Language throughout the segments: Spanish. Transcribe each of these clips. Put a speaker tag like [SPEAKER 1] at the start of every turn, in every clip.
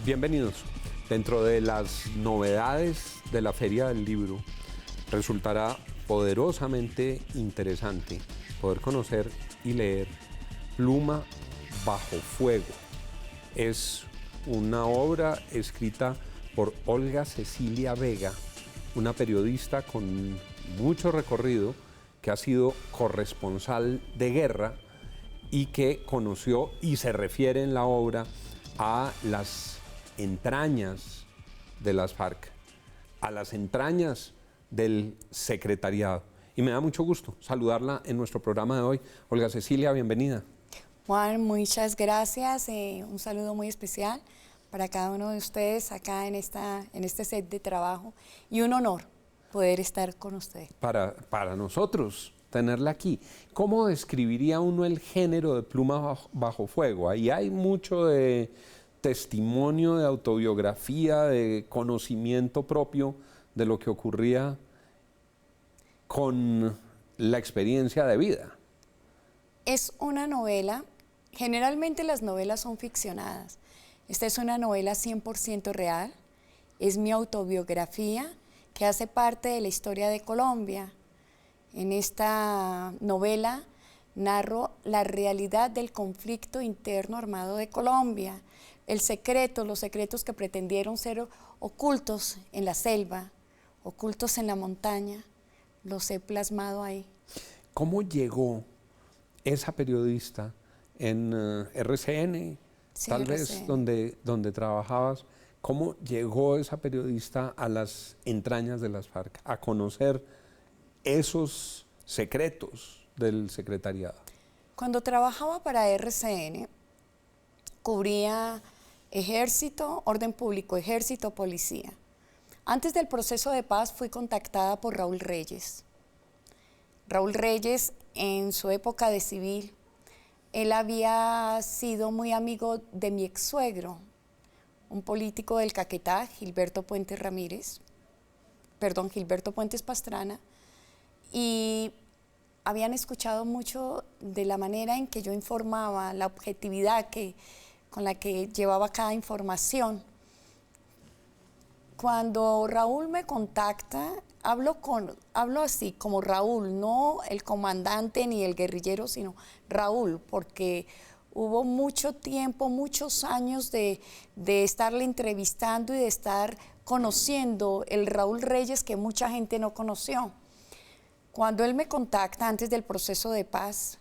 [SPEAKER 1] Bienvenidos. Dentro de las novedades de la Feria del Libro, resultará poderosamente interesante poder conocer y leer Pluma bajo fuego. Es una obra escrita por Olga Cecilia Vega, una periodista con mucho recorrido que ha sido corresponsal de guerra y que conoció y se refiere en la obra a las entrañas de las FARC, a las entrañas del secretariado. Y me da mucho gusto saludarla en nuestro programa de hoy. Olga Cecilia, bienvenida.
[SPEAKER 2] Juan, muchas gracias. Un saludo muy especial para cada uno de ustedes acá en este set de trabajo y un honor poder estar con ustedes.
[SPEAKER 1] Para nosotros tenerla aquí. ¿Cómo describiría uno el género de Pluma bajo fuego? Ahí hay mucho de testimonio, de autobiografía, de conocimiento propio de lo que ocurría con la experiencia de vida.
[SPEAKER 2] Es una novela, generalmente las novelas son ficcionadas. Esta es una novela 100% real, es mi autobiografía que hace parte de la historia de Colombia. En esta novela narro la realidad del conflicto interno armado de Colombia, los secretos que pretendieron ser ocultos en la selva, ocultos en la montaña, los he plasmado ahí.
[SPEAKER 1] ¿Cómo llegó esa periodista en RCN,
[SPEAKER 2] Sí,
[SPEAKER 1] tal
[SPEAKER 2] RCN.
[SPEAKER 1] vez donde trabajabas? ¿Cómo llegó esa periodista a las entrañas de las FARC, a conocer esos secretos del secretariado?
[SPEAKER 2] Cuando trabajaba para RCN, cubría ejército, orden público, ejército, policía. Antes del proceso de paz fui contactada por Raúl Reyes. Raúl Reyes, en su época de civil, él había sido muy amigo de mi ex suegro, un político del Caquetá, Gilberto Puentes Pastrana, y habían escuchado mucho de la manera en que yo informaba, la objetividad con la que llevaba cada información. Cuando Raúl me contacta, hablo así como Raúl, no el comandante ni el guerrillero, sino Raúl, porque hubo mucho tiempo, muchos años de estarle entrevistando y de estar conociendo el Raúl Reyes que mucha gente no conoció. Cuando él me contacta antes del proceso de paz,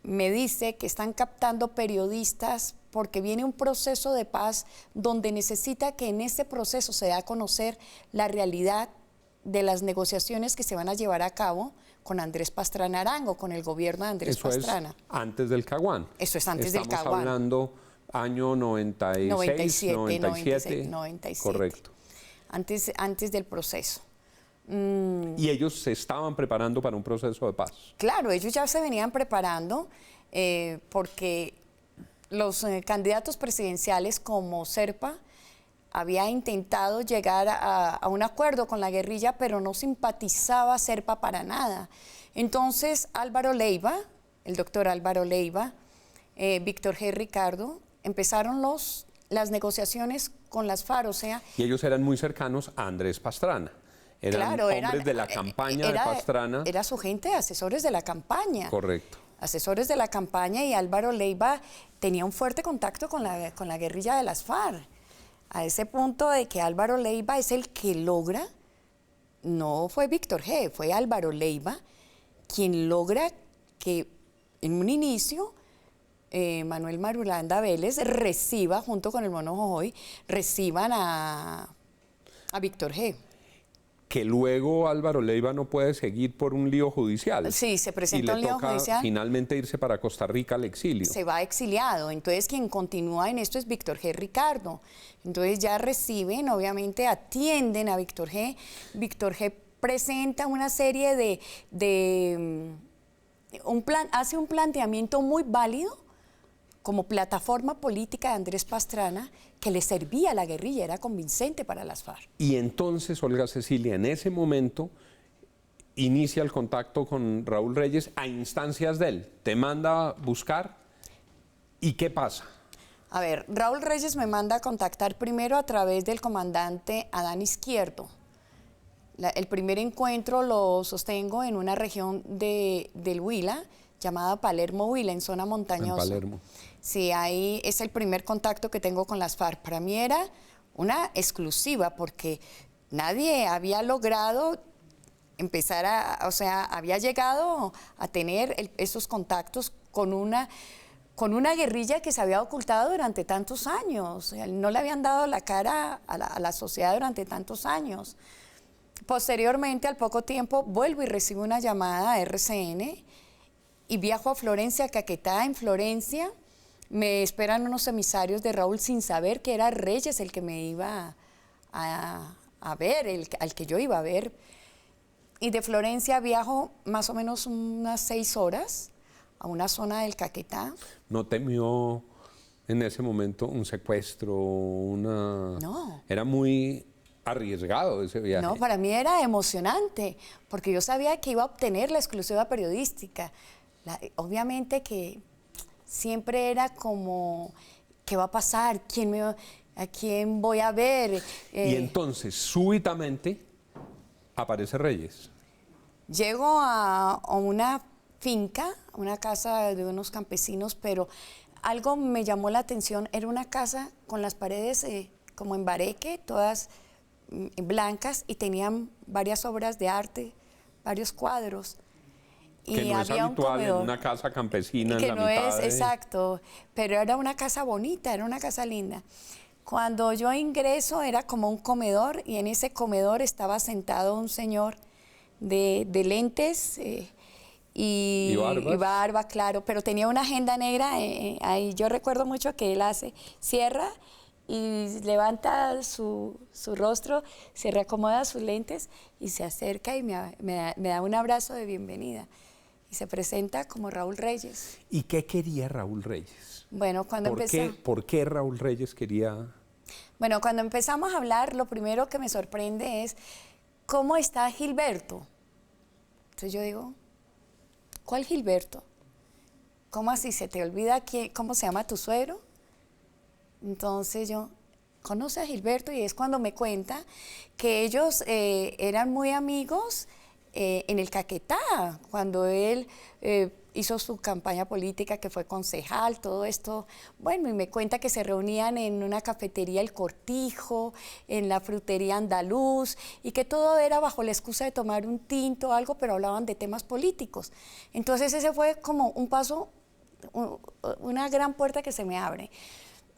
[SPEAKER 2] me dice que están captando periodistas porque viene un proceso de paz donde necesita que en ese proceso se dé a conocer la realidad de las negociaciones que se van a llevar a cabo con Andrés Pastrana Arango, con el gobierno de Andrés Pastrana.
[SPEAKER 1] Eso es antes del Caguán.
[SPEAKER 2] Eso es antes del Caguán.
[SPEAKER 1] Estamos hablando año 96, 97. Correcto.
[SPEAKER 2] Antes del proceso.
[SPEAKER 1] Y ellos se estaban preparando para un proceso de paz.
[SPEAKER 2] Claro, ellos ya se venían preparando porque los candidatos presidenciales como Serpa había intentado llegar a un acuerdo con la guerrilla, pero no simpatizaba Serpa para nada. Entonces Álvaro Leiva, el doctor Álvaro Leiva, Víctor G. Ricardo, empezaron las negociaciones con las FARC, o sea...
[SPEAKER 1] Y ellos eran muy cercanos a Andrés Pastrana. Eran hombres de la campaña de Pastrana.
[SPEAKER 2] Era su gente, asesores de la campaña.
[SPEAKER 1] Correcto.
[SPEAKER 2] Asesores de la campaña, y Álvaro Leiva tenía un fuerte contacto con la guerrilla de las FARC, a ese punto de que Álvaro Leiva es el que logra, no fue Víctor G., fue Álvaro Leiva, quien logra que en un inicio Manuel Marulanda Vélez reciba, junto con el Mono Jojoy, reciban a Víctor G.,
[SPEAKER 1] que luego Álvaro Leiva no puede seguir por un lío judicial.
[SPEAKER 2] Sí, se presenta un lío judicial.
[SPEAKER 1] Y le toca finalmente irse para Costa Rica al exilio.
[SPEAKER 2] Se va exiliado. Entonces quien continúa en esto es Víctor G. Ricardo. Entonces ya reciben, obviamente atienden a Víctor G. Víctor G. presenta una serie hace un planteamiento muy válido como plataforma política de Andrés Pastrana, que le servía a la guerrilla, era convincente para las FARC.
[SPEAKER 1] Y entonces, Olga Cecilia, en ese momento inicia el contacto con Raúl Reyes a instancias de él, te manda a buscar, ¿y qué pasa?
[SPEAKER 2] A ver, Raúl Reyes me manda a contactar primero a través del comandante Adán Izquierdo. El primer encuentro lo sostengo en una región del Huila, llamada Palermo Huila, en zona montañosa.
[SPEAKER 1] En Palermo.
[SPEAKER 2] Sí, ahí es el primer contacto que tengo con las FARC. Para mí era una exclusiva porque nadie había logrado empezar o sea, había llegado a tener esos contactos con una guerrilla que se había ocultado durante tantos años. O sea, no le habían dado la cara a la sociedad durante tantos años. Posteriormente, al poco tiempo, vuelvo y recibo una llamada a RCN y viajo a Florencia, Caquetá. En Florencia me esperan unos emisarios de Raúl sin saber que era Reyes el que me iba a ver, al que yo iba a ver. Y de Florencia viajo más o menos unas 6 horas a una zona del Caquetá.
[SPEAKER 1] ¿No temió en ese momento un secuestro?
[SPEAKER 2] No.
[SPEAKER 1] Era muy arriesgado ese viaje.
[SPEAKER 2] No, para mí era emocionante, porque yo sabía que iba a obtener la exclusiva periodística. Obviamente que siempre era como, ¿qué va a pasar? ¿A quién voy a ver?
[SPEAKER 1] Y entonces, súbitamente, aparece Reyes.
[SPEAKER 2] Llego a una finca, a una casa de unos campesinos, pero algo me llamó la atención. Era una casa con las paredes como en bareque, todas blancas, y tenían varias obras de arte, varios cuadros.
[SPEAKER 1] Que
[SPEAKER 2] y
[SPEAKER 1] no es
[SPEAKER 2] había
[SPEAKER 1] habitual
[SPEAKER 2] un comedor,
[SPEAKER 1] en una casa campesina
[SPEAKER 2] que
[SPEAKER 1] en la
[SPEAKER 2] no
[SPEAKER 1] mitad
[SPEAKER 2] es exacto, pero era una casa bonita, era una casa linda. Cuando yo ingreso era como un comedor, y en ese comedor estaba sentado un señor de lentes y barba, claro, pero tenía una agenda negra. Ahí yo recuerdo mucho que él cierra y levanta su rostro, se reacomoda sus lentes y se acerca y me da un abrazo de bienvenida. Y se presenta como Raúl Reyes.
[SPEAKER 1] ¿Y qué quería Raúl Reyes?
[SPEAKER 2] Bueno,
[SPEAKER 1] ¿Por qué Raúl Reyes quería...?
[SPEAKER 2] Bueno, cuando empezamos a hablar, lo primero que me sorprende es ¿cómo está Gilberto? Entonces yo digo, ¿cuál Gilberto? ¿Cómo así? ¿Se te olvida cómo se llama tu suegro? Entonces yo, ¿conoce a Gilberto? Y es cuando me cuenta que ellos eran muy amigos en el Caquetá, cuando él hizo su campaña política, que fue concejal, todo esto. Bueno, y me cuenta que se reunían en una cafetería El Cortijo, en la frutería Andaluz, y que todo era bajo la excusa de tomar un tinto o algo, pero hablaban de temas políticos. Entonces ese fue como un paso, una gran puerta que se me abre.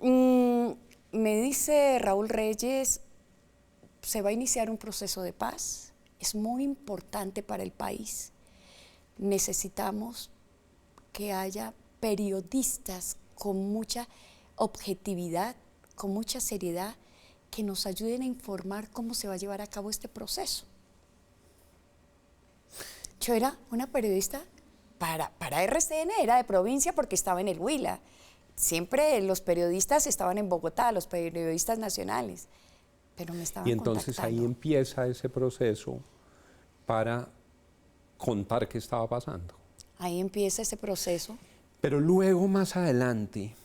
[SPEAKER 2] Me dice Raúl Reyes, se va a iniciar un proceso de paz, es muy importante para el país. Necesitamos que haya periodistas con mucha objetividad, con mucha seriedad, que nos ayuden a informar cómo se va a llevar a cabo este proceso. Yo era una periodista para RCN, era de provincia porque estaba en el Huila. Siempre los periodistas estaban en Bogotá, los periodistas nacionales, pero me estaban contactando.
[SPEAKER 1] Y entonces ahí empieza ese proceso para contar qué estaba pasando.
[SPEAKER 2] Ahí empieza ese proceso.
[SPEAKER 1] Pero luego, más adelante,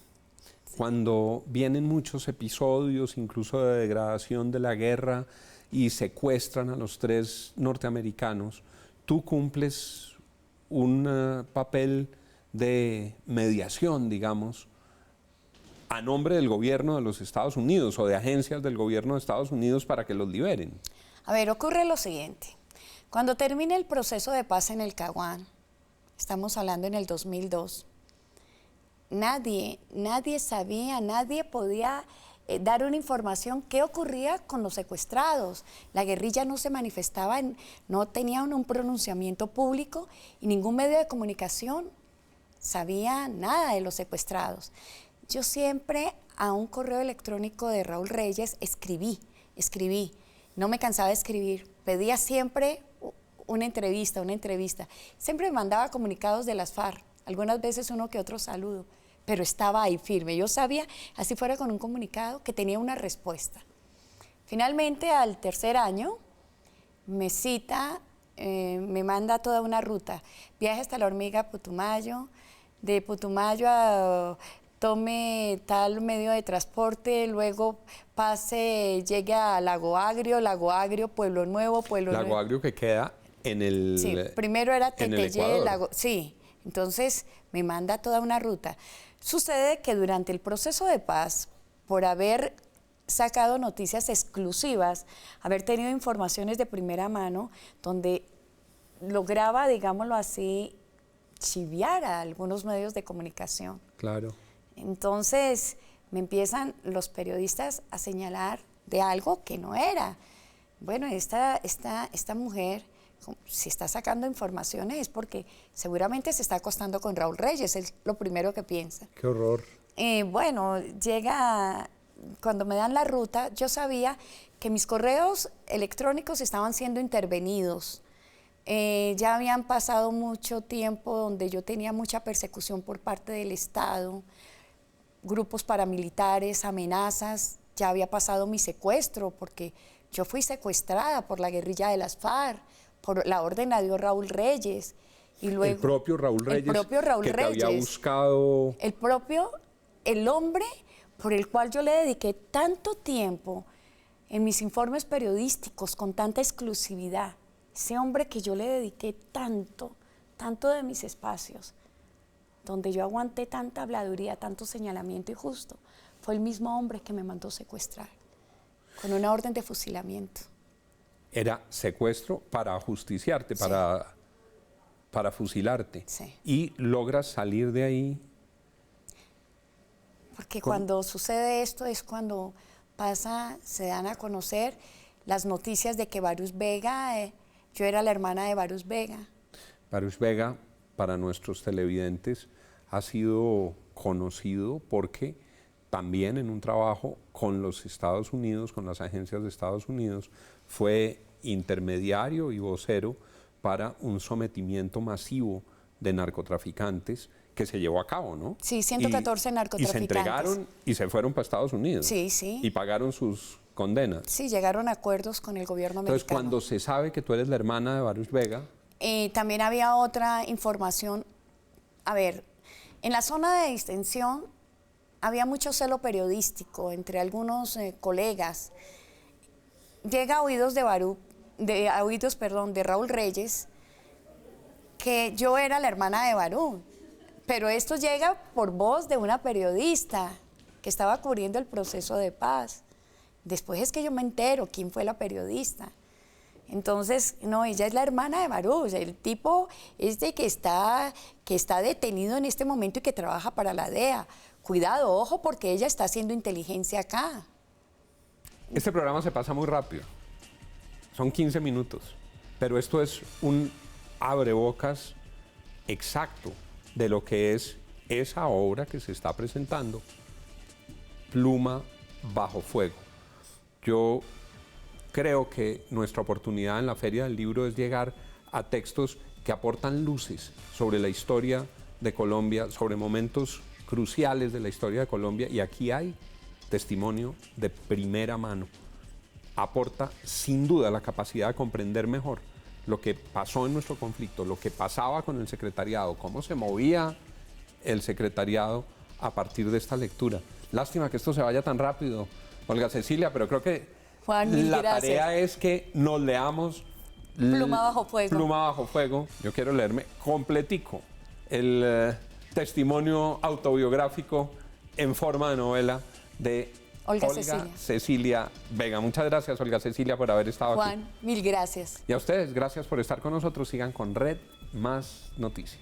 [SPEAKER 1] cuando vienen muchos episodios, incluso de degradación de la guerra, y secuestran a los 3 norteamericanos, tú cumples un papel de mediación, digamos, a nombre del gobierno de los Estados Unidos o de agencias del gobierno de Estados Unidos para que los liberen.
[SPEAKER 2] A ver, ocurre lo siguiente. Cuando termina el proceso de paz en el Caguán, estamos hablando en el 2002, nadie sabía, nadie podía dar una información qué ocurría con los secuestrados. La guerrilla no se manifestaba, no tenía un pronunciamiento público y ningún medio de comunicación sabía nada de los secuestrados. Yo siempre a un correo electrónico de Raúl Reyes escribí, no me cansaba de escribir, pedía siempre una entrevista. Siempre me mandaba comunicados de las FARC, algunas veces uno que otro saludo, pero estaba ahí firme. Yo sabía, así fuera con un comunicado, que tenía una respuesta. Finalmente, al tercer año, me cita, me manda toda una ruta, viaje hasta La Hormiga, Putumayo, de Putumayo tome tal medio de transporte, luego pase, llegue a Lago Agrio, Pueblo Nuevo,
[SPEAKER 1] Lago Agrio que queda en el
[SPEAKER 2] Sí, primero era
[SPEAKER 1] en el
[SPEAKER 2] Teteyé,
[SPEAKER 1] Ecuador.
[SPEAKER 2] Lago, sí, entonces me manda toda una ruta. Sucede que durante el proceso de paz, por haber sacado noticias exclusivas, haber tenido informaciones de primera mano, donde lograba, digámoslo así, chiviar a algunos medios de comunicación.
[SPEAKER 1] Claro.
[SPEAKER 2] Entonces me empiezan los periodistas a señalar de algo que no era. Bueno, esta mujer, si está sacando informaciones es porque seguramente se está acostando con Raúl Reyes, es lo primero que piensa.
[SPEAKER 1] Qué horror.
[SPEAKER 2] Bueno, cuando me dan la ruta, yo sabía que mis correos electrónicos estaban siendo intervenidos. Ya habían pasado mucho tiempo donde yo tenía mucha persecución por parte del Estado, grupos paramilitares, amenazas, ya había pasado mi secuestro, porque yo fui secuestrada por la guerrilla de las FARC, por la orden la dio Raúl Reyes. Y luego,
[SPEAKER 1] el propio Raúl Reyes, que te había
[SPEAKER 2] Reyes,
[SPEAKER 1] buscado.
[SPEAKER 2] El hombre por el cual yo le dediqué tanto tiempo en mis informes periodísticos, con tanta exclusividad, ese hombre que yo le dediqué tanto de mis espacios, donde yo aguanté tanta habladuría, tanto señalamiento injusto, fue el mismo hombre que me mandó secuestrar, con una orden de fusilamiento.
[SPEAKER 1] Era secuestro para ajusticiarte,
[SPEAKER 2] Sí.
[SPEAKER 1] para fusilarte.
[SPEAKER 2] Sí.
[SPEAKER 1] Y logras salir de ahí.
[SPEAKER 2] Porque cuando sucede esto es cuando se dan a conocer las noticias de que Baruch Vega, yo era la hermana de Baruch Vega.
[SPEAKER 1] Baruch Vega, para nuestros televidentes, ha sido conocido porque también en un trabajo con los Estados Unidos, con las agencias de Estados Unidos, fue intermediario y vocero para un sometimiento masivo de narcotraficantes que se llevó a cabo, ¿no?
[SPEAKER 2] Sí, 114 narcotraficantes.
[SPEAKER 1] Y se entregaron y se fueron para Estados Unidos.
[SPEAKER 2] Sí, sí.
[SPEAKER 1] Y pagaron sus condenas.
[SPEAKER 2] Sí, llegaron a acuerdos con el gobierno
[SPEAKER 1] Entonces,
[SPEAKER 2] americano.
[SPEAKER 1] cuando se sabe que tú eres la hermana de Baruch Vega.
[SPEAKER 2] También había otra información. A ver, en la zona de distensión había mucho celo periodístico entre algunos colegas. Llega a oídos de Raúl Reyes que yo era la hermana de Baruch. Pero esto llega por voz de una periodista que estaba cubriendo el proceso de paz. Después es que yo me entero quién fue la periodista. Entonces, no, ella es la hermana de Baruch. El tipo es de que está detenido en este momento y que trabaja para la DEA. Cuidado, ojo, porque ella está haciendo inteligencia acá.
[SPEAKER 1] Este programa se pasa muy rápido. Son 15 minutos. Pero esto es un abrebocas exacto de lo que es esa obra que se está presentando, Pluma bajo fuego. Yo creo que nuestra oportunidad en la Feria del Libro es llegar a textos que aportan luces sobre la historia de Colombia, sobre momentos cruciales de la historia de Colombia, y aquí hay testimonio de primera mano. Aporta sin duda la capacidad de comprender mejor lo que pasó en nuestro conflicto, lo que pasaba con el secretariado, cómo se movía el secretariado a partir de esta lectura. Lástima que esto se vaya tan rápido, Olga Cecilia, pero creo que
[SPEAKER 2] Juan,
[SPEAKER 1] la
[SPEAKER 2] gracias.
[SPEAKER 1] tarea es que nos leamos
[SPEAKER 2] Pluma bajo fuego.
[SPEAKER 1] Pluma bajo fuego. Yo quiero leerme completico el testimonio autobiográfico en forma de novela de
[SPEAKER 2] Olga
[SPEAKER 1] Cecilia Vega. Muchas gracias, Olga Cecilia, por haber estado aquí.
[SPEAKER 2] Juan, mil gracias.
[SPEAKER 1] Y a ustedes, gracias por estar con nosotros. Sigan con Red Más Noticias.